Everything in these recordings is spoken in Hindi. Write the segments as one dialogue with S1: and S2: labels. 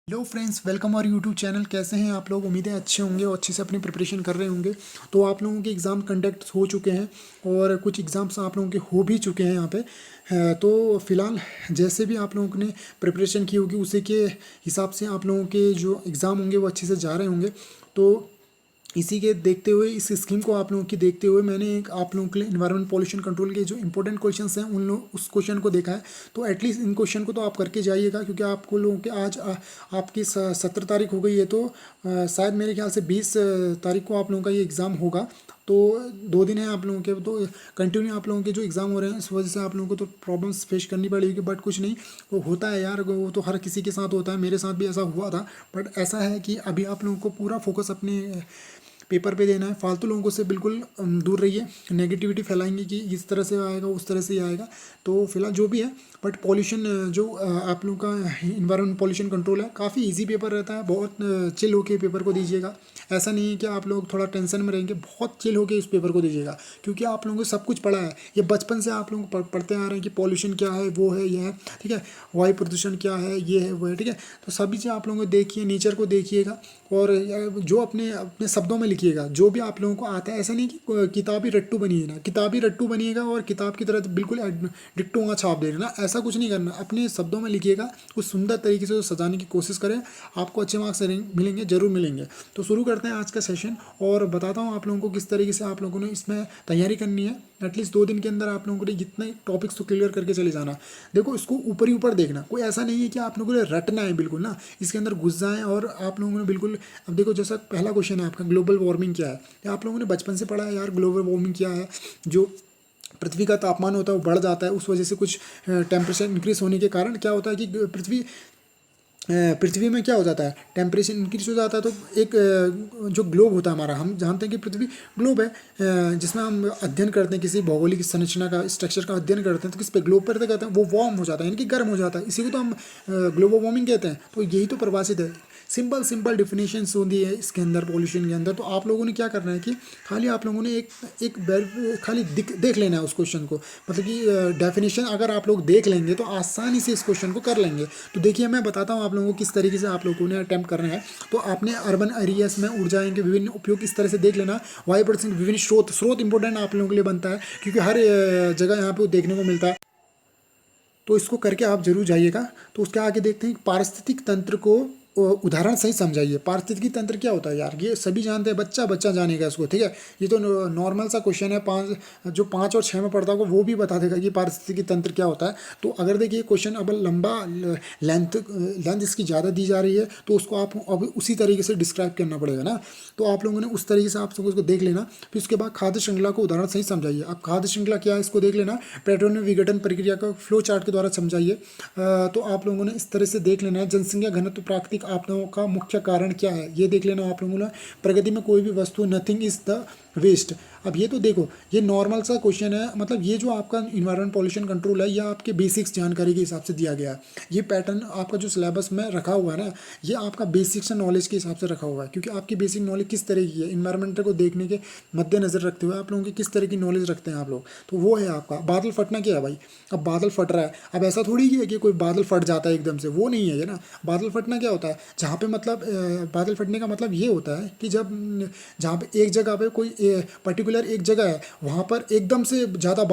S1: हेलो फ्रेंड्स, वेलकम और यूट्यूब चैनल। कैसे हैं आप लोग? उम्मीद है अच्छे होंगे और अच्छे से अपनी प्रिपरेशन कर रहे होंगे। तो आप लोगों के एग्ज़ाम कंडक्ट हो चुके हैं और कुछ एग्ज़ाम्स आप लोगों के हो भी चुके हैं यहाँ पे। तो फिलहाल जैसे भी आप लोगों ने प्रिपरेशन की होगी उसी के हिसाब से आप लोगों के जो एग्ज़ाम होंगे वो अच्छे से जा रहे होंगे। तो इसी के देखते हुए, इस स्कीम को आप लोगों की देखते हुए, मैंने एक आप लोगों के लिए इन्वायरमेंट पॉल्यूशन कंट्रोल के जो इंपॉर्टेंट क्वेश्चंस हैं उन लोग उस क्वेश्चन को देखा है। तो एटलीस्ट इन क्वेश्चन को तो आप करके जाइएगा, क्योंकि आपको लोगों के आज आपकी 17 तारीख हो गई है। तो शायद मेरे ख्याल से 20 तारीख को आप लोगों का ये एग्ज़ाम होगा। तो 2 दिन है आप लोगों के। तो कंटिन्यू आप लोगों के जो एग्ज़ाम हो रहे हैं, इस वजह से आप लोगों को तो प्रॉब्लम्स फेस करनी पड़ेगी, बट कुछ नहीं, वो होता है यार। वो तो हर किसी के साथ होता है, मेरे साथ भी ऐसा हुआ था। बट ऐसा है कि अभी आप लोगों को पूरा फोकस अपने पेपर पे देना है। फालतू लोगों से बिल्कुल दूर रहिए। नेगेटिविटी फैलाएंगे कि इस तरह से आएगा, उस तरह से ही आएगा। तो फिलहाल जो भी है, बट पॉल्यूशन जो आप लोगों का इन्वायरमेंट पॉल्यूशन कंट्रोल है, काफ़ी इजी पेपर रहता है। बहुत चिल होके पेपर को दीजिएगा। ऐसा नहीं है कि आप लोग थोड़ा टेंशन में रहेंगे, बहुत चिल होके इस पेपर को दीजिएगा, क्योंकि आप लोगों को सब कुछ पढ़ा है। ये बचपन से आप लोग पढ़ते आ रहे हैं कि पॉल्यूशन क्या है, वो है, ये है, ठीक है। वायु प्रदूषण क्या है, ये है, वो है, ठीक है। तो सभी चीज़ आप लोगों को देखिए, नेचर को देखिएगा और जो अपने अपने शब्दों में लिखिएगा जो भी आप लोगों को आता है। ऐसा नहीं कि किताबी रट्टू बनिए ना, किताबी रट्टू बनिएगा और किताब की तरह बिल्कुल डिट्टो वहाँ छाप दे ना, ऐसा कुछ नहीं करना। अपने शब्दों में लिखिएगा, कुछ सुंदर तरीके से सजाने की कोशिश करें। आपको अच्छे मार्क्स मिलेंगे, जरूर मिलेंगे। तो शुरू करते हैं आज का सेशन और बताता हूँ आप लोगों को किस तरीके से आप लोगों ने इसमें तैयारी करनी है। एटलीस्ट 2 दिन के अंदर आप लोगों को जितने टॉपिक्स तो क्लियर करके चले जाना। देखो, इसको ऊपर ही ऊपर देखना, कोई ऐसा नहीं है कि आप लोगों ने रटना है बिल्कुल ना। इसके अंदर घुस जाएं और आप लोगों ने बिल्कुल। अब देखो, जैसा पहला क्वेश्चन है आपका, ग्लोबल वार्मिंग क्या है। ये आप लोगों ने बचपन से पढ़ा है यार। ग्लोबल वार्मिंग क्या है? जो पृथ्वी का तापमान होता है वो बढ़ जाता है, उस वजह से कुछ टेम्परेचर इंक्रीज होने के कारण क्या होता है कि पृथ्वी में क्या हो जाता है, टेम्परेचर इंक्रीज हो जाता है। तो एक जो ग्लोब होता है हमारा, हम जानते हैं कि पृथ्वी ग्लोब है, जिसमें हम अध्ययन करते हैं किसी भौगोलिक संरचना का, स्ट्रक्चर का अध्ययन करते हैं। तो किस पे, ग्लोब पर कहते हैं, वो वार्म हो जाता है, यानी कि गर्म हो जाता है। इसी को तो हम ग्लोबल वार्मिंग कहते हैं। तो यही तो परिभाषित है। सिंपल सिंपल डिफिनेशंस होती है इसके अंदर, पॉल्यूशन के अंदर। तो आप लोगों ने क्या करना है कि खाली आप लोगों ने खाली देख लेना है उस क्वेश्चन को। मतलब कि डेफिनेशन अगर आप लोग देख लेंगे तो आसानी से इस क्वेश्चन को कर लेंगे। तो देखिए, मैं बताता हूँ आप लोगों को किस तरीके से आप लोगों ने अटैम्प्ट करना है। तो आपने अर्बन एरियाज में ऊर्जा के विभिन्न उपयोग इस तरह से देख लेना। वायु प्रदूषण के विभिन्न स्रोत इंपॉर्टेंट आप लोगों के लिए बनता है, क्योंकि हर जगह यहाँ पे देखने को मिलता है। तो इसको करके आप जरूर जाइएगा। तो उसके आगे देखते हैं कि पारिस्थितिक तंत्र को उदाहरण सही समझाइए। पारिस्थितिकी तंत्र क्या होता है यार, ये सभी जानते हैं, बच्चा बच्चा जानेगा इसको, ठीक है। ये तो नॉर्मल सा क्वेश्चन है, 5 और 6 में पढ़ता होगा वो भी बता देगा कि पारिस्थितिकी तंत्र क्या होता है। तो अगर देखिए क्वेश्चन अब लंबा, लेंथ इसकी ज़्यादा दी जा रही है, तो उसको आप अब उसी तरीके से डिस्क्राइब करना पड़ेगा ना। तो आप लोगों ने उस तरीके से आप सबको उसको देख लेना। फिर उसके बाद खाद्य श्रृंखला को उदाहरण सही समझाइए। अब खाद्य श्रृंखला क्या है इसको देख लेना। पेट्रोलियम विघटन प्रक्रिया का फ्लो चार्ट के द्वारा समझाइए। तो आप लोगों ने इस तरह से देख लेना है। जनसंख्या घनत्व प्राकृतिक आपदाओं का मुख्य कारण क्या है, ये देख लेना आप लोगों ने। प्रगति में कोई भी वस्तु, नथिंग इज द वेस्ट। अब ये तो देखो, ये नॉर्मल सा क्वेश्चन है। मतलब ये जो आपका इन्वायरमेंट पॉल्यूशन कंट्रोल है, ये आपके बेसिक्स जानकारी के हिसाब से दिया गया है। ये पैटर्न आपका जो सिलेबस में रखा हुआ है ना, ये आपका बेसिक्स नॉलेज के हिसाब से रखा हुआ है। क्योंकि आपकी बेसिक नॉलेज किस तरह की है, इन्वायरमेंट को देखने के मद्देनजर रखते हुए आप लोगों की किस तरह की नॉलेज रखते हैं आप लोग, तो वो है आपका। बादल फटना क्या है भाई? अब बादल फट रहा है, अब ऐसा थोड़ी है कि कोई बादल फट जाता है एकदम से, वो नहीं है ये ना। बादल फटना क्या होता है, जहाँ पे मतलब बादल फटने का मतलब ये होता है कि जब जहाँ पे एक जगह पे कोई पर्टिकुलर एक जगह है, वहाँ पर एकदम से ज़्यादा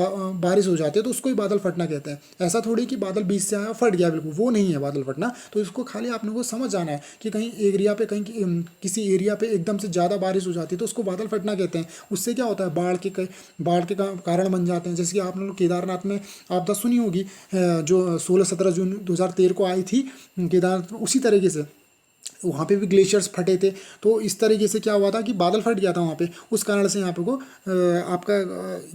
S1: बारिश हो जाती है, तो उसको ही बादल फटना कहते हैं। ऐसा थोड़ी कि बादल बीच से आया फट गया, बिल्कुल वो नहीं है बादल फटना। तो इसको खाली आप लोगों को समझ जाना है कि कहीं एरिया पे, कहीं किसी एरिया पे एकदम से ज़्यादा बारिश हो जाती है, तो उसको बादल फटना कहते हैं। उससे क्या होता है, बाढ़ के कारण बन जाते हैं। जैसे कि आप लोग केदारनाथ में आपदा सुनी होगी, जो 16-17 जून 2013 को आई थी केदारनाथ में, उसी तरीके से वहाँ पे भी ग्लेशियर्स फटे थे। तो इस तरीके से क्या हुआ था कि बादल फट गया था वहाँ पे, उस कारण से यहाँ पे को आपका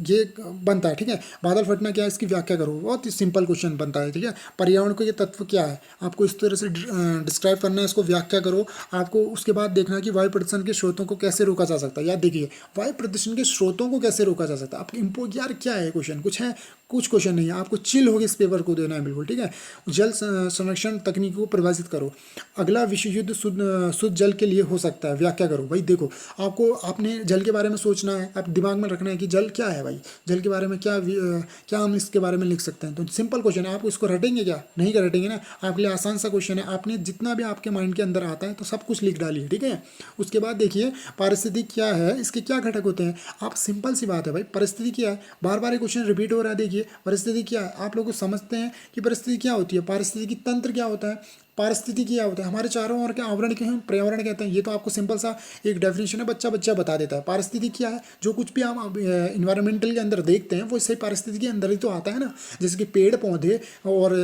S1: ये बनता है, ठीक है। बादल फटना क्या है, इसकी व्याख्या करो। बहुत ही सिंपल क्वेश्चन बनता है, ठीक है। पर्यावरण को ये तत्व क्या है, आपको इस तरह से डिस्क्राइब करना है, इसको व्याख्या करो। आपको उसके बाद देखना है कि वायु प्रदूषण के स्रोतों को कैसे रोका जा सकता है। याद देखिए, वायु प्रदूषण के स्रोतों को कैसे रोका जा सकता है। आपके यार क्या है क्वेश्चन, कुछ है कुछ क्वेश्चन नहीं है, आपको चिल होकर इस पेपर को देना है बिल्कुल, ठीक है। जल संरक्षण तकनीक को परिभाषित करो। अगला विश्व युद्ध शुद्ध जल के लिए हो सकता है, व्याख्या करो। भाई देखो, आपको आपने जल के बारे में सोचना है, आप दिमाग में रखना है कि जल क्या है भाई, जल के बारे में क्या हम इसके बारे में लिख सकते हैं। तो सिंपल क्वेश्चन है, आप इसको रटेंगे क्या, नहीं कर रटेंगे ना। आपके लिए आसान सा क्वेश्चन है, आपने जितना भी आपके माइंड के अंदर आता है तो सब कुछ लिख डालिए, ठीक है। उसके बाद देखिए पारिस्थितिकी क्या है, इसके क्या घटक होते हैं। आप सिंपल सी बात है भाई, परिस्थिति क्या है, बार बार ये क्वेश्चन रिपीट हो रहा है। देखिए परिस्थिति क्या है, आप लोग समझते हैं कि परिस्थिति क्या होती है, पारिस्थितिकी तंत्र क्या होता है, पारिस्थितिकी क्या होता है, हमारे चारों ओर के आवरण के हम पर्यावरण कहते हैं। ये तो आपको सिंपल सा एक डेफिनेशन है, बच्चा बच्चा बता देता है। पारिस्थितिकी क्या है, जो कुछ भी हम इन्वायरमेंटल के अंदर देखते हैं वो सही पारिस्थितिकी के अंदर ही तो आता है ना। जैसे कि पेड़ पौधे और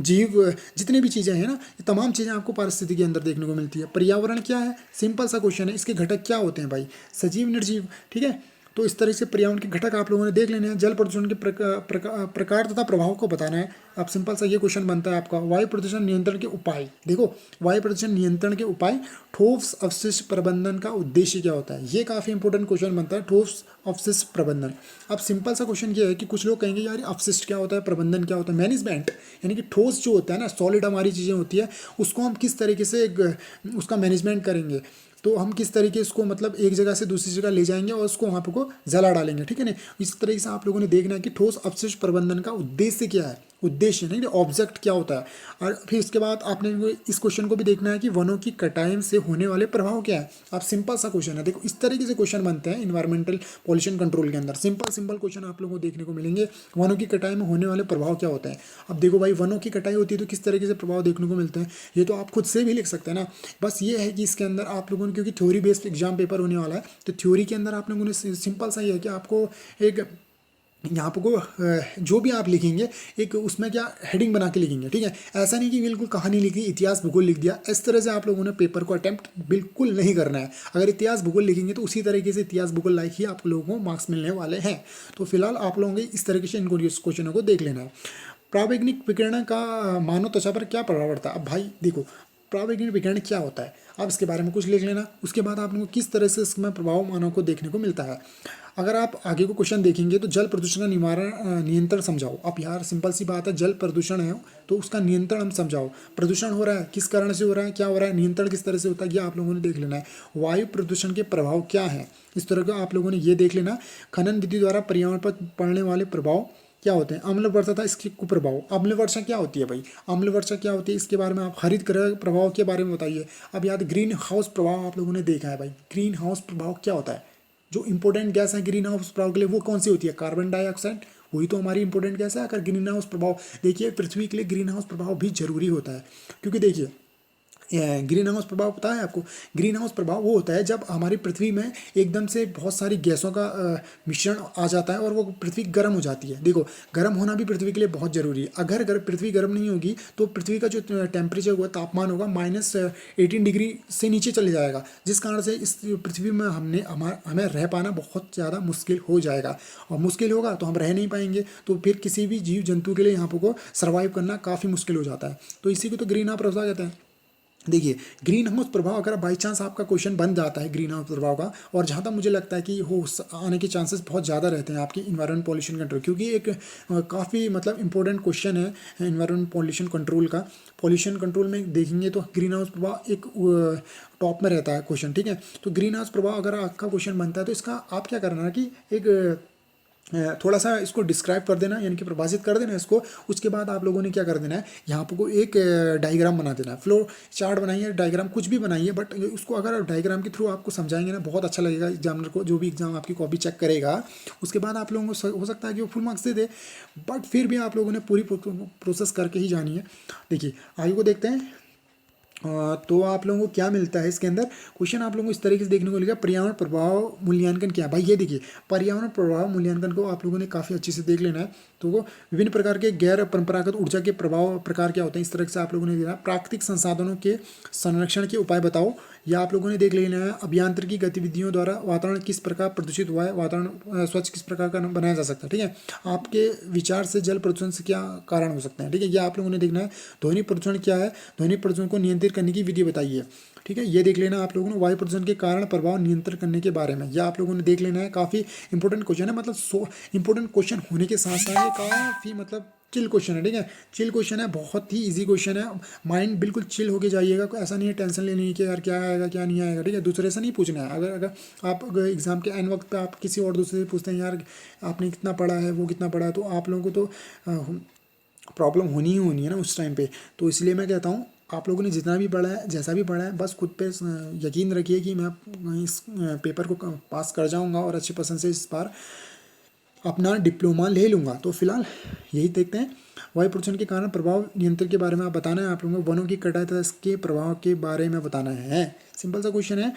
S1: जीव, जितनी भी चीज़ें हैं ना, ये तमाम चीज़ें आपको पारिस्थितिकी के अंदर देखने को मिलती है। पर्यावरण क्या है, सिंपल सा क्वेश्चन है, इसके घटक क्या होते हैं भाई, सजीव निर्जीव, ठीक है। तो इस तरह से पर्यावरण के घटक आप लोगों ने देख लेने हैं। जल प्रदूषण के प्रकार तथा प्रभाव को बताना है। अब सिंपल सा ये क्वेश्चन बनता है आपका, वायु प्रदूषण नियंत्रण के उपाय। देखो वायु प्रदूषण नियंत्रण के उपाय, ठोस अवशिष्ट प्रबंधन का उद्देश्य क्या होता है, ये काफ़ी इंपॉर्टेंट क्वेश्चन बनता है, ठोस अवशिष्ट प्रबंधन। अब सिंपल सा क्वेश्चन ये है कि कुछ लोग कहेंगे यार अवशिष्ट क्या होता है, प्रबंधन क्या होता है, मैनेजमेंट, यानी कि ठोस जो होता है ना, सॉलिड हमारी चीज़ें होती है, उसको हम किस तरीके से उसका मैनेजमेंट करेंगे। तो हम किस तरीके इसको मतलब एक जगह से दूसरी जगह ले जाएंगे और उसको वहाँ पे को जला डालेंगे, ठीक है ना। इस तरीके से आप लोगों ने देखना है कि ठोस अपशिष्ट प्रबंधन का उद्देश्य क्या है, उद्देश्य नहीं, ऑब्जेक्ट क्या होता है। और फिर इसके बाद आपने इस क्वेश्चन को भी देखना है कि वनों की कटाई से होने वाले प्रभाव क्या है। आप सिंपल सा क्वेश्चन है, देखो इस तरीके से क्वेश्चन बनते हैं इन्वायरमेंटल पॉल्यूशन कंट्रोल के अंदर। सिंपल क्वेश्चन आप लोगों को देखने को मिलेंगे, वनों की कटाई में होने वाले प्रभाव क्या होता है। अब देखो भाई, वनों की कटाई होती है तो किस तरीके से प्रभाव देखने को मिलते हैं, ये तो आप खुद से भी लिख सकते हैं ना। बस ये है कि इसके अंदर आप लोगों ने, क्योंकि थ्योरी बेस्ड एग्जाम पेपर होने वाला है, तो थ्योरी के अंदर आप लोगों ने सिंपल सा ये है कि आपको एक यहाँ पर को जो भी आप लिखेंगे एक उसमें क्या हेडिंग बना के लिखेंगे, ठीक है। ऐसा नहीं कि बिल्कुल कहानी लिखी, इतिहास भूगोल लिख दिया, इस तरह से आप लोगों ने पेपर को अटेम्प्ट बिल्कुल नहीं करना है। अगर इतिहास भूगोल लिखेंगे तो उसी तरीके से इतिहास भूगोल लाइक ही आप लोगों को मार्क्स मिलने वाले हैं। तो फिलहाल आप लोगों को इस तरीके से इन क्वेश्चनों को देख लेना है। प्रावैज्ञिक विकिरण का मानव त्वचा पर क्या प्रभाव पड़ता है। अब भाई देखो, प्रावैज्ञिक विकिरण क्या होता है, आप इसके बारे में कुछ लिख लेना। उसके बाद आप लोगों को किस तरह से इसमें प्रभाव मानव को देखने को मिलता है। अगर आप आगे को क्वेश्चन देखेंगे तो जल प्रदूषण का नियंत्रण समझाओ। अब यार सिंपल सी बात है, जल प्रदूषण है तो उसका नियंत्रण हम समझाओ। प्रदूषण हो रहा है, किस कारण से हो रहा है, क्या हो रहा है, नियंत्रण किस तरह से होता है, ये आप लोगों ने देख लेना है। वायु प्रदूषण के प्रभाव क्या है, इस तरह का आप लोगों ने ये देख लेना। खनन विधि द्वारा पर्यावरण पर पड़ने वाले प्रभाव क्या होते हैं। अम्ल वर्षा था, इसके कुप्रभाव। अम्ल वर्षा क्या होती है भाई, अम्ल वर्षा क्या होती है, इसके बारे में आप हरित गृह प्रभाव के बारे में बताइए। अब याद, ग्रीन हाउस प्रभाव आप लोगों ने देखा है भाई, ग्रीन हाउस प्रभाव क्या होता है। जो इंपॉर्टेंट गैस है ग्रीन हाउस प्रभाव के लिए वो कौन सी होती है, कार्बन डाइऑक्साइड, वही तो हमारी इंपॉर्टेंट गैस है। अगर ग्रीन हाउस प्रभाव देखिए, पृथ्वी के लिए ग्रीन हाउस प्रभाव भी जरूरी होता है, क्योंकि देखिए ग्रीन हाउस प्रभाव पता है आपको। ग्रीन हाउस प्रभाव वो होता है जब हमारी पृथ्वी में एकदम से बहुत सारी गैसों का मिश्रण आ जाता है और वो पृथ्वी गर्म हो जाती है। देखो गर्म होना भी पृथ्वी के लिए बहुत ज़रूरी है। अगर पृथ्वी गर्म नहीं होगी तो पृथ्वी का जो टेम्परेचर होगा, तापमान होगा, -18 डिग्री से नीचे चले जाएगा, जिस कारण से इस पृथ्वी में हमें रह पाना बहुत ज़्यादा मुश्किल हो जाएगा। और मुश्किल होगा तो हम रह नहीं पाएंगे, तो फिर किसी भी जीव जंतु के लिए यहाँ पर को सर्वाइव करना काफ़ी मुश्किल हो जाता है। तो इसी को तो ग्रीन हाउस प्रभाव कहते हैं। देखिए ग्रीन हाउस प्रभाव अगर बाई चांस आपका क्वेश्चन बन जाता है ग्रीन हाउस प्रभाव का, और जहाँ तक मुझे लगता है कि हो आने के चांसेस बहुत ज़्यादा रहते हैं आपकी इन्वायरमेंट पॉल्यूशन कंट्रोल, क्योंकि एक काफ़ी मतलब इंपॉर्टेंट क्वेश्चन है इन्वायरमेंट पॉल्यूशन कंट्रोल का। पॉल्यूशन कंट्रोल में देखेंगे तो ग्रीन हाउस प्रभाव एक टॉप में रहता है क्वेश्चन, ठीक है। तो ग्रीन हाउस प्रभाव अगर आपका क्वेश्चन बनता है तो इसका आप क्या करना है कि एक थोड़ा सा इसको डिस्क्राइब कर देना, यानी कि परिभाषित कर देना इसको। उसके बाद आप लोगों ने क्या कर देना है, यहाँ पर को एक डायग्राम बना देना है, फ्लो चार्ट बनाइए, डायग्राम कुछ भी बनाइए, बट उसको अगर डायग्राम के थ्रू आपको समझाएंगे ना बहुत अच्छा लगेगा एग्जामिनर को, जो भी एग्जाम आपकी कॉपी चेक करेगा। उसके बाद आप लोगों को हो सकता है कि वो full marks they they, but फिर भी आप लोगों ने पूरी प्रोसेस करके ही जानी है। देखिए आगे को देखते हैं। तो आप लोगों को क्या मिलता है इसके अंदर, क्वेश्चन आप लोगों को इस तरीके से देखने को मिलेगा। पर्यावरण प्रभाव मूल्यांकन क्या है भाई, ये देखिए पर्यावरण प्रभाव मूल्यांकन को आप लोगों ने काफ़ी अच्छे से देख लेना है। तो वो विभिन्न प्रकार के गैर परंपरागत ऊर्जा के प्रभाव प्रकार क्या होते हैं, इस तरह से आप लोगों ने देखना। प्राकृतिक संसाधनों के संरक्षण के उपाय बताओ, या आप लोगों ने देख लेना है। अभियांत्रिकी गतिविधियों द्वारा वातावरण किस प्रकार प्रदूषित हुआ है, वातावरण स्वच्छ किस प्रकार का बनाया जा सकता है, ठीक है। आपके विचार से जल प्रदूषण से क्या कारण हो सकते हैं, ठीक है, ये आप लोगों ने देखना है। ध्वनि प्रदूषण क्या है, ध्वनि प्रदूषण को नियंत्रित नियंत्रित करने की विधि बताई है। ठीक है, ये देख लेना आप लोगों ने वायु प्रदूषण के कारण प्रभाव नियंत्रण करने के बारे में, यह आप लोगों ने देख लेना है। काफ़ी इंपॉर्टेंट क्वेश्चन है, मतलब इंपॉर्टेंट क्वेश्चन होने के साथ साथ ये काफ़ी मतलब चिल क्वेश्चन है। ठीक है, चिल क्वेश्चन है, बहुत ही इजी क्वेश्चन है। माइंड बिल्कुल चिल होके जाइएगा, कोई ऐसा नहीं है टेंशन लेनी है कि यार क्या आएगा क्या नहीं आएगा। ठीक है, दूसरे से नहीं पूछना है। अगर आप एग्जाम के एंड वक्त पे आप किसी और दूसरे से पूछते हैं यार आपने कितना पढ़ा है, वो कितना पढ़ा है, तो आप लोगों को तो प्रॉब्लम होनी ही होनी है ना उस टाइम पे। तो इसलिए मैं कहता हूँ आप लोगों ने जितना भी पढ़ा है, जैसा भी पढ़ा है, बस खुद पे यकीन रखिए कि मैं इस पेपर को पास कर जाऊंगा और अच्छे परसेंट से इस बार अपना डिप्लोमा ले लूँगा। तो फिलहाल यही देखते हैं। वायु प्रदूषण के कारण प्रभाव नियंत्रण के बारे में आप बताना है। आप लोगों को वनों की कटाई तथा इसके प्रभाव के बारे में बताना है। सिंपल सा क्वेश्चन है।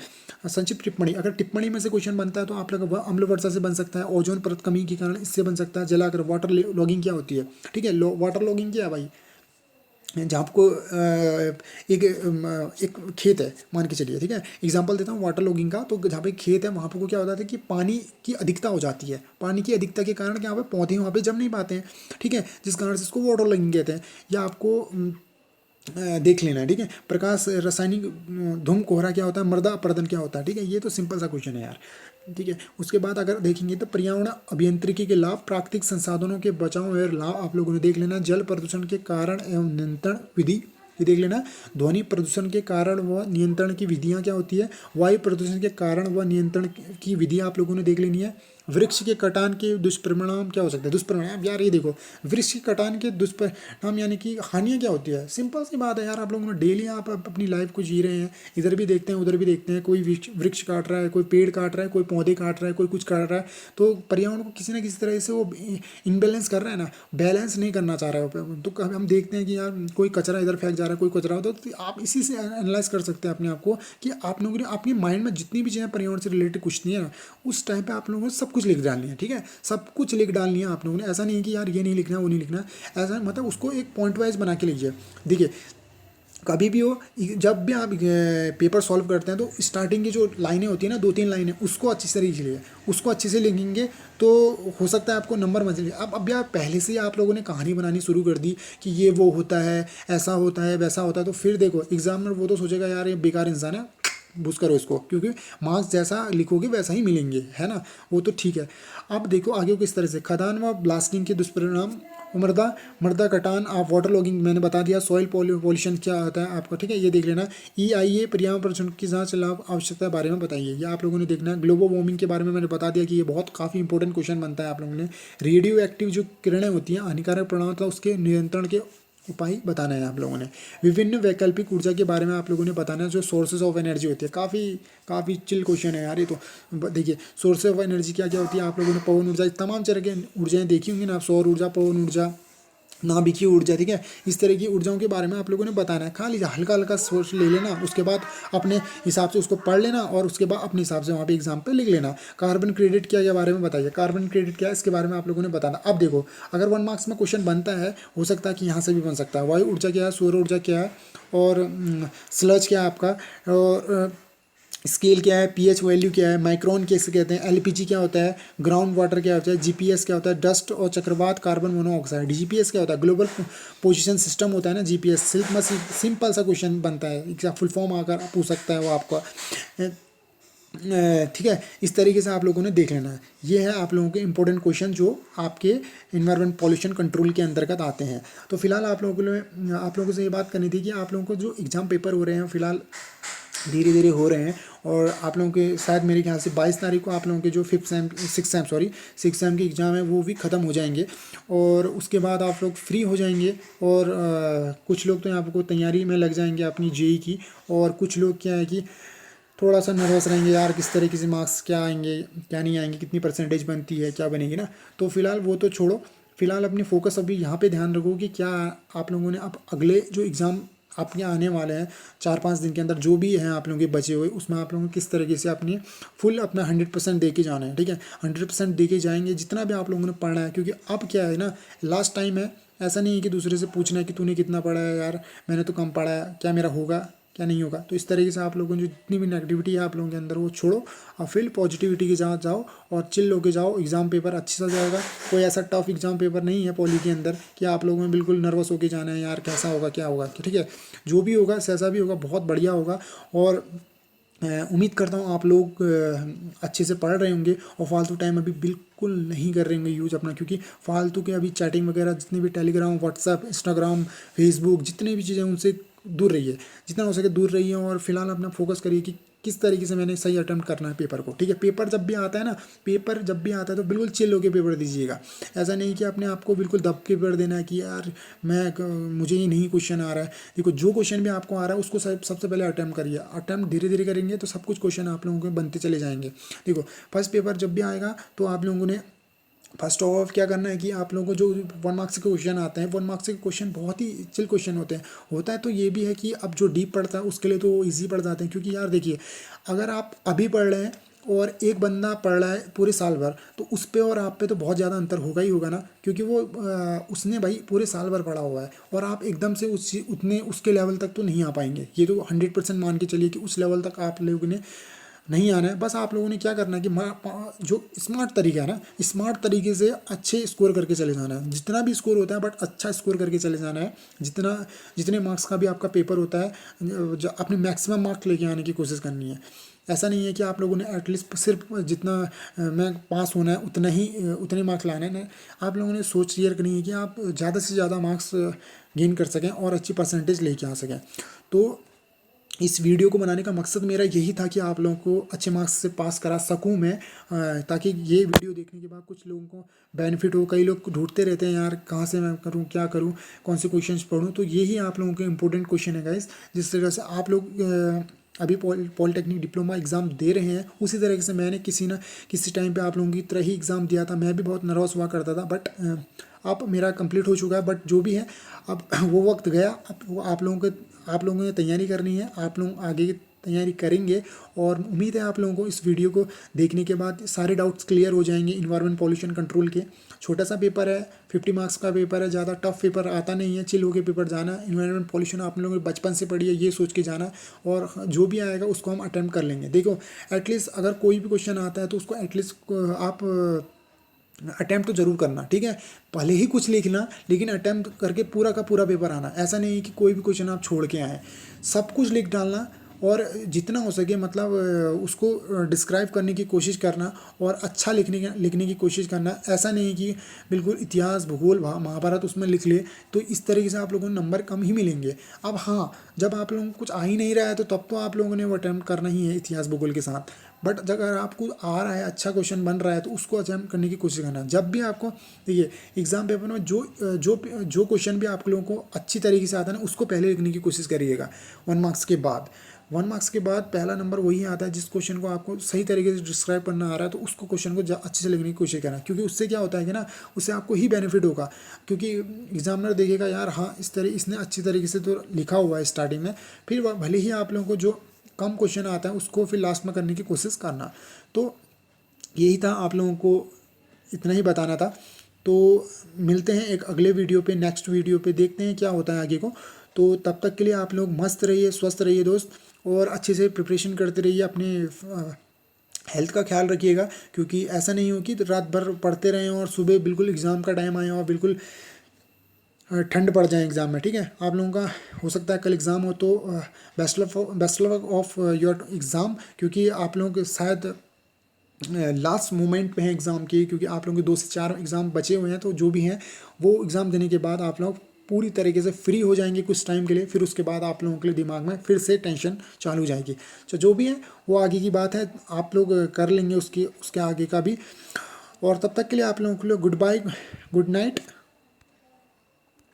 S1: संक्षिप्त टिप्पणी, अगर टिप्पणी में से क्वेश्चन बनता है तो आप लोग अम्ल वर्षा से बन सकता है, ओजोन परत कमी के कारण इससे बन सकता है, जलाकर वाटर लॉगिंग क्या होती है। ठीक है, वाटर लॉगिंग क्या है भाई, जहाँ आपको एक खेत है मान के चलिए। ठीक है, एग्जांपल देता हूँ वाटर लॉगिंग का। तो जहाँ पे खेत है वहाँ पर को क्या होता है कि पानी की अधिकता हो जाती है। पानी की अधिकता के कारण क्या, यहाँ पे पौधे वहाँ पे जम नहीं पाते हैं। ठीक है, जिस कारण से इसको वाटर लॉगिंग कहते हैं। या आपको देख लेना है। ठीक है, प्रकाश रासायनिक धूम कोहरा क्या होता है, मृदा अपरदन क्या होता है। ठीक है, ये तो सिंपल सा क्वेश्चन है यार। ठीक है, उसके बाद अगर देखेंगे तो पर्यावरण अभियांत्रिकी के लाभ, प्राकृतिक संसाधनों के बचाव और लाभ आप लोगों ने देख लेना। जल प्रदूषण के कारण एवं नियंत्रण विधि ये देख लेना। ध्वनि प्रदूषण के कारण व नियंत्रण की विधियाँ क्या होती है। वायु प्रदूषण के कारण व नियंत्रण की विधि आप लोगों ने देख लेनी है। वृक्ष के कटान के दुष्परिणाम क्या हो सकते हैं। दुष्परिणाम यार ये देखो, वृक्ष के कटान के दुष्परिणाम यानी कि हानियाँ क्या होती है। सिंपल सी बात है यार, आप लोगों ने डेली आप अपनी लाइफ को जी रहे हैं, इधर भी देखते हैं उधर भी देखते हैं, कोई वृक्ष काट रहा है, कोई पेड़ काट रहा है, कोई पौधे काट रहा है, कोई कुछ काट रहा है। तो पर्यावरण को किसी ना किसी तरह से वो इनबैलेंस कर रहा है ना, बैलेंस नहीं करना चाह रहा है। तो हम देखते हैं कि यार कोई कचरा इधर फेंक जा रहा है, कोई कचरा होता है। तो आप इसी से एनालाइज कर सकते हैं अपने आप को कि आप लोगों ने अपने माइंड में जितनी भी चीज़ें पर्यावरण से रिलेटेड कुछ नहीं है ना, उस टाइम पे आप लोगों ने सब कुछ लिख डालनी है। ठीक है, सब कुछ लिख डालनी है आप लोगों ने। ऐसा नहीं है कि यार ये नहीं लिखना वो नहीं लिखना, ऐसा मतलब उसको एक पॉइंट वाइज बना के लीजिए। देखिए कभी भी हो, जब भी आप पेपर सॉल्व करते हैं तो स्टार्टिंग की जो लाइनें होती है ना, 2-3 लाइनें, उसको अच्छी से लिख लीजिए। उसको अच्छे से लिखेंगे तो हो सकता है आपको नंबर मिल जाए। अब अभी आप पहले से ही आप लोगों ने कहानी बनानी शुरू कर दी कि ये वो होता है, ऐसा होता है, वैसा होता है, तो फिर देखो एग्जामिनर वो तो सोचेगा यार ये बेकार इंसान है, बुस करो इसको, क्योंकि मार्क्स जैसा लिखोगे वैसा ही मिलेंगे, है ना। वो तो ठीक है। अब देखो आगे किस तरह से खदान व ब्लास्टिंग के दुष्परिणाम, मृदा मृदा कटान, आप वाटर लॉगिंग मैंने बता दिया। सॉइल पॉल्यूशन क्या होता है आपका। ठीक है, ये देख लेना। EIA पर्यावरण प्रदूषण की जांच लाभ आवश्यकता बारे में बताइए, ये आप लोगों ने देखना है। ग्लोबल वार्मिंग के बारे में मैंने बता दिया कि ये बहुत काफ़ी इंपॉर्टेंट क्वेश्चन बनता है आप लोगों ने। रेडियो एक्टिव जो किरणें होती हैं हानिकारक परिणाम था, उसके नियंत्रण के उपाय बताना है आप लोगों ने। विभिन्न वैकल्पिक ऊर्जा के बारे में आप लोगों ने बताना है, जो सोर्सेज ऑफ एनर्जी होती है। काफ़ी चिल क्वेश्चन है यार ये तो। देखिए सोर्सेज ऑफ एनर्जी क्या क्या होती है, आप लोगों ने पवन ऊर्जा, तमाम तरह की ऊर्जाएं देखी होंगी ना आप, सौर ऊर्जा, पवन ऊर्जा, नाभिकीय ऊर्जा। ठीक है, इस तरह की ऊर्जाओं के बारे में आप लोगों ने बताना है। खाली हल्का हल्का सोच ले लेना, उसके बाद अपने हिसाब से उसको पढ़ लेना और उसके बाद अपने हिसाब से वहाँ पे एग्जाम पे लिख लेना। कार्बन क्रेडिट क्या के बारे में बताइए। कार्बन क्रेडिट क्या है इसके बारे में आप लोगों ने बताना। अब देखो अगर 1 मार्क्स में क्वेश्चन बनता है, हो सकता है कि यहाँ से भी बन सकता है। वायु ऊर्जा क्या है, सौर ऊर्जा क्या है, और स्लज क्या है आपका, और स्केल क्या है, पीएच वैल्यू क्या है, माइक्रोन कैसे कहते हैं, एलपीजी क्या होता है, ग्राउंड वाटर क्या होता है, जीपीएस क्या होता है, डस्ट और चक्रवात कार्बन मोनोऑक्साइड, जीपीएस क्या होता है, ग्लोबल पोजीशन सिस्टम होता है ना जीपीएस। सिंपल सा क्वेश्चन बनता है, फुल फॉर्म आकर पूछ सकता है वो आपका। ठीक है, इस तरीके से आप लोगों ने देख लेना है। ये है आप लोगों के इंपॉर्टेंट क्वेश्चन जो आपके इन्वायरमेंट पॉल्यूशन कंट्रोल के अंतर्गत आते हैं। तो फिलहाल आप लोगों से ये बात करनी थी कि आप लोगों को जो एग्ज़ाम पेपर हो रहे हैं फिलहाल धीरे धीरे हो रहे हैं, और आप लोगों के शायद मेरे ख्याल से 22 तारीख को आप लोगों के जो सिक्स सेम के एग्ज़ाम है वो भी ख़त्म हो जाएंगे, और उसके बाद आप लोग फ्री हो जाएंगे। और कुछ लोग तो यहाँ आपको तैयारी में लग जाएंगे अपनी जेई की, और कुछ लोग क्या है कि थोड़ा सा नर्वस रहेंगे यार किस तरीके से मार्क्स क्या आएंगे क्या नहीं आएंगे, कितनी परसेंटेज बनती है, क्या बनेगी ना। तो फिलहाल वो तो छोड़ो, फिलहाल अपनी फोकस अभी यहाँ पे ध्यान रखो कि क्या आप लोगों ने अब अगले जो एग्ज़ाम आपके आने वाले हैं 4-5 दिन के अंदर जो भी हैं आप लोगों के बचे हुए, उसमें आप लोगों को किस तरीके से अपनी फुल अपना 100% दे के जाना है। ठीक है, 100% दे के जाएंगे जितना भी आप लोगों ने पढ़ना है, क्योंकि अब क्या है ना, लास्ट टाइम है। ऐसा नहीं है कि दूसरे से पूछना है कि तूने कितना पढ़ा है, यार मैंने तो कम पढ़ा है, क्या मेरा होगा, क्या नहीं होगा। तो इस तरीके से आप लोगों ने जो जितनी भी नेगेटिविटी है आप लोगों के अंदर वो छोड़ो और फिर पॉजिटिविटी के साथ जाओ और चिल होके जाओ। एग्ज़ाम पेपर अच्छे से जाएगा। कोई ऐसा टफ एग्ज़ाम पेपर नहीं है पॉली के अंदर कि आप लोगों में बिल्कुल नर्वस होके जाना है यार कैसा होगा क्या होगा, ठीक है। जो भी होगा जैसा भी होगा बहुत बढ़िया होगा। और उम्मीद करता हूँ आप लोग अच्छे से पढ़ रहे होंगे और फालतू टाइम अभी बिल्कुल नहीं कर रहे होंगे यूज अपना, क्योंकि फालतू के अभी चैटिंग वगैरह जितनी भी टेलीग्राम, व्हाट्सएप, इंस्टाग्राम, फेसबुक जितनी भी चीज़ें उनसे दूर रहिए, जितना हो सके दूर रहिए। और फिलहाल अपना फोकस करिए कि किस तरीके से मैंने सही अटेम्प्ट करना है पेपर को, ठीक है। पेपर जब भी आता है ना, पेपर जब भी आता है तो बिल्कुल चिल होकर पेपर दीजिएगा। ऐसा नहीं कि अपने आप को बिल्कुल दब के पेपर देना है कि यार मुझे ये नहीं क्वेश्चन आ रहा है। देखो जो क्वेश्चन भी आपको आ रहा है उसको सबसे पहले अटैम्प्ट करिए। अटैम्प्ट धीरे धीरे करेंगे तो सब कुछ क्वेश्चन आप लोगों के बनते चले जाएंगे। देखो फर्स्ट पेपर जब भी आएगा तो आप लोगों ने फर्स्ट ऑफ क्या करना है कि आप लोगों को जो 1 मार्क्स के क्वेश्चन आते हैं 1 मार्क्स के क्वेश्चन बहुत ही चिल क्वेश्चन होता है। तो ये भी है कि अब जो डीप पढ़ता है उसके लिए तो ईजी पड़ जाते हैं, क्योंकि यार देखिए अगर आप अभी पढ़ रहे हैं और एक बंदा पढ़ रहा है पूरे साल भर, तो उस पे और आप पे तो बहुत ज़्यादा अंतर होगा ही होगा ना, क्योंकि वो उसने भाई पूरे साल भर पढ़ा हुआ है और आप एकदम से उतने उसके लेवल तक तो नहीं आ पाएंगे। ये तो 100% मान के चलिए कि उस लेवल तक आप लोगों ने नहीं आना है। बस आप लोगों ने क्या करना है कि जो स्मार्ट तरीका है ना, स्मार्ट तरीके से अच्छे स्कोर करके चले जाना है। जितना भी स्कोर होता है बट अच्छा स्कोर करके चले जाना है। जितने मार्क्स का भी आपका पेपर होता है अपने मैक्सिमम मार्क्स लेके आने की कोशिश करनी है। ऐसा नहीं है कि आप लोगों ने एटलीस्ट सिर्फ जितना मैं पास होना है उतने मार्क्स लाने हैं। आप लोगों ने सोच क्लियर करनी है कि आप ज़्यादा से ज़्यादा मार्क्स गेन कर सकें और अच्छी परसेंटेज लेके आ सकें। तो इस वीडियो को बनाने का मकसद मेरा यही था कि आप लोगों को अच्छे मार्क्स से पास करा सकूं मैं, ताकि ये वीडियो देखने के बाद कुछ लोगों को बेनिफिट हो। कई लोग ढूंढते रहते हैं यार कहाँ से मैं करूं, क्या करूं, कौन से क्वेश्चंस पढूं। तो यही आप लोगों के इंपॉर्टेंट क्वेश्चन है गाइस। जिस तरह से आप लोग अभी पॉलिटेक्निक डिप्लोमा एग्ज़ाम दे रहे हैं उसी तरीके से मैंने किसी टाइम पे आप लोगों की तरह ही एग्ज़ाम दिया था। मैं भी बहुत नर्वस हुआ करता था, बट अब मेरा कंप्लीट हो चुका है। बट जो भी है अब वो वक्त गया। अब वो आप लोगों ने तैयारी करनी है। आप लोग आगे की तैयारी करेंगे और उम्मीद है आप लोगों को इस वीडियो को देखने के बाद सारे डाउट्स क्लियर हो जाएंगे। इन्वायरमेंट पॉल्यूशन कंट्रोल के छोटा सा पेपर है, 50 मार्क्स का पेपर है, ज़्यादा टफ पेपर आता नहीं है। चिल होकर पेपर जाना। इन्वायरमेंट पॉल्यूशन आप लोगों ने बचपन से पढ़ी है, ये सोच के जाना और जो भी आएगा उसको हम अटैम्प्ट कर लेंगे। देखो एटलीस्ट अगर कोई भी क्वेश्चन आता है तो उसको एटलीस्ट आप अटैम्प्ट तो जरूर करना, ठीक है। भले ही कुछ लिखना लेकिन अटैम्प्ट करके पूरा का पूरा पेपर आना। ऐसा नहीं है कि कोई भी क्वेश्चन आप छोड़ के आए, सब कुछ लिख डालना और जितना हो सके मतलब उसको डिस्क्राइब करने की कोशिश करना और अच्छा लिखने की कोशिश करना। ऐसा नहीं कि बिल्कुल इतिहास, भूगोल, महाभारत उसमें लिख ले, तो इस तरीके से आप लोगों को नंबर कम ही मिलेंगे। अब हाँ, जब आप लोगों को कुछ आ ही नहीं रहा है तो तब तो आप लोगों ने वो अटैम्प्ट करना ही है इतिहास भूगोल के साथ। बट अगर आपको आ रहा है, अच्छा क्वेश्चन बन रहा है, तो उसको अटैम्प्ट करने की कोशिश करना। जब भी आपको देखिए एग्जाम पेपर में जो क्वेश्चन भी आप लोगों को अच्छी तरीके से आता है ना उसको पहले लिखने की कोशिश करिएगा। 1 मार्क्स के बाद 1 मार्क्स के बाद पहला नंबर वही आता है जिस क्वेश्चन को आपको सही तरीके से डिस्क्राइब करना आ रहा है, तो उसको क्वेश्चन को अच्छे से लिखने की कोशिश करना। क्योंकि उससे क्या होता है कि ना, उससे आपको ही बेनिफिट होगा। क्योंकि एग्जामिनर देखेगा यार हाँ इसने अच्छी तरीके से तो लिखा हुआ है स्टार्टिंग में, फिर भले ही आप लोगों को जो कम क्वेश्चन आता है उसको फिर लास्ट में करने की कोशिश करना। तो यही था, आप लोगों को इतना ही बताना था। तो मिलते हैं एक अगले वीडियो पे, नेक्स्ट वीडियो पे देखते हैं क्या होता है आगे को। तो तब तक के लिए आप लोग मस्त रहिए, स्वस्थ रहिए दोस्त, और अच्छे से प्रिपरेशन करते रहिए। अपने हेल्थ का ख्याल रखिएगा, क्योंकि ऐसा नहीं हो कि रात भर पढ़ते रहें और सुबह बिल्कुल एग्ज़ाम का टाइम आए और बिल्कुल ठंड पड़ जाए एग्ज़ाम में, ठीक है। आप लोगों का हो सकता है कल एग्ज़ाम हो, तो best luck of your exam, क्योंकि आप लोगों के शायद लास्ट मोमेंट पे हैं एग्ज़ाम की, क्योंकि आप लोगों के 2 से 4 एग्ज़ाम बचे हुए हैं। तो जो भी हैं वो एग्ज़ाम देने के बाद आप लोग पूरी तरीके से फ्री हो जाएंगे कुछ टाइम के लिए। फिर उसके बाद आप लोगों के लिए दिमाग में फिर से टेंशन चालू हो जाएगी। तो जो भी है वो आगे की बात है, आप लोग कर लेंगे उसके आगे का भी। और तब तक के लिए आप लोगों के लिए गुड बाय, गुड नाइट।